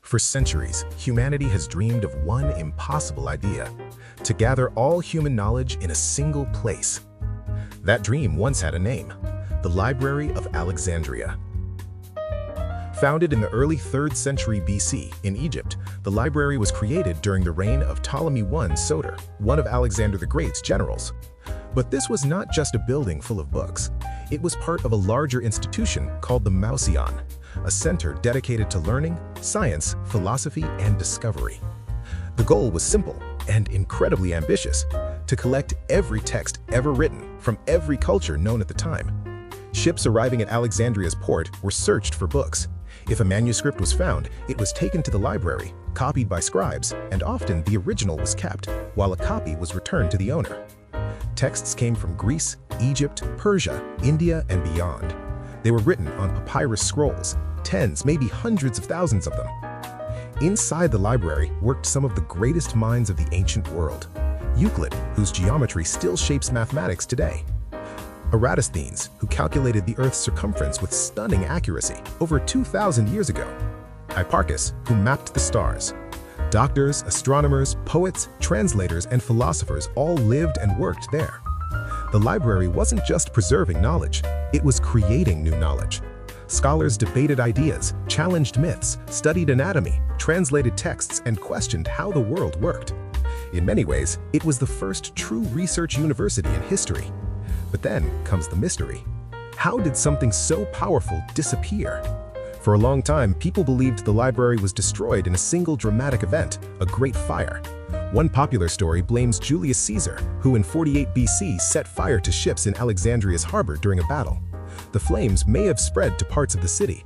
For centuries, humanity has dreamed of one impossible idea: to gather all human knowledge in a single place. That dream once had a name: the Library of Alexandria. Founded in the early 3rd century BC in Egypt, the library was created during the reign of Ptolemy I Soter, one of Alexander the Great's generals. But this was not just a building full of books. It was part of a larger institution called the Mausoleum, a center dedicated to learning, science, philosophy, and discovery. The goal was simple and incredibly ambitious: to collect every text ever written from every culture known at the time. Ships arriving at Alexandria's port were searched for books. If a manuscript was found, it was taken to the library, copied by scribes, and often the original was kept, while a copy was returned to the owner. Texts came from Greece, Egypt, Persia, India, and beyond. They were written on papyrus scrolls, tens, maybe hundreds of thousands of them. Inside the library worked some of the greatest minds of the ancient world: Euclid, whose geometry still shapes mathematics today; Eratosthenes, who calculated the Earth's circumference with stunning accuracy over 2,000 years ago; Hipparchus, who mapped the stars. Doctors, astronomers, poets, translators, and philosophers all lived and worked there. The library wasn't just preserving knowledge, it was creating new knowledge. Scholars debated ideas, challenged myths, studied anatomy, translated texts, and questioned how the world worked. In many ways, it was the first true research university in history. But then comes the mystery. How did something so powerful disappear? For a long time, people believed the library was destroyed in a single dramatic event, a great fire. One popular story blames Julius Caesar, who in 48 BC set fire to ships in Alexandria's harbor during a battle. The flames may have spread to parts of the city.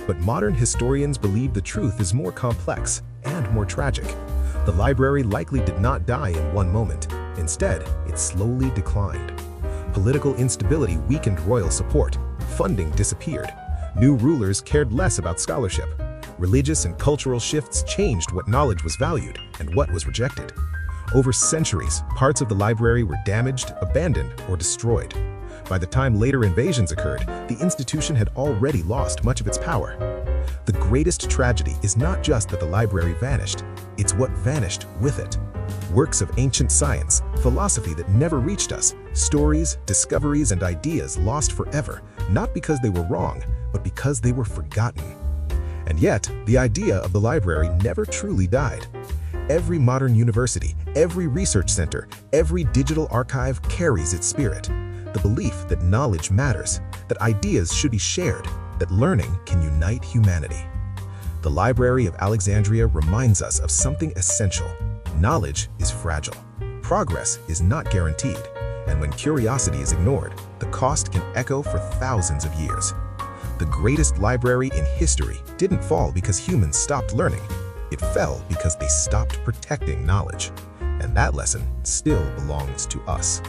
But modern historians believe the truth is more complex and more tragic. The library likely did not die in one moment. Instead, it slowly declined. Political instability weakened royal support. Funding disappeared. New rulers cared less about scholarship. Religious and cultural shifts changed what knowledge was valued and what was rejected. Over centuries, parts of the library were damaged, abandoned, or destroyed. By the time later invasions occurred, the institution had already lost much of its power. The greatest tragedy is not just that the library vanished, it's what vanished with it. Works of ancient science, philosophy that never reached us, stories, discoveries, and ideas lost forever, not because they were wrong, but because they were forgotten. And yet, the idea of the library never truly died. Every modern university, every research center, every digital archive carries its spirit. The belief that knowledge matters, that ideas should be shared, that learning can unite humanity. The Library of Alexandria reminds us of something essential. Knowledge is fragile. Progress is not guaranteed. And when curiosity is ignored, the cost can echo for thousands of years. The greatest library in history didn't fall because humans stopped learning. It fell because they stopped protecting knowledge. And that lesson still belongs to us.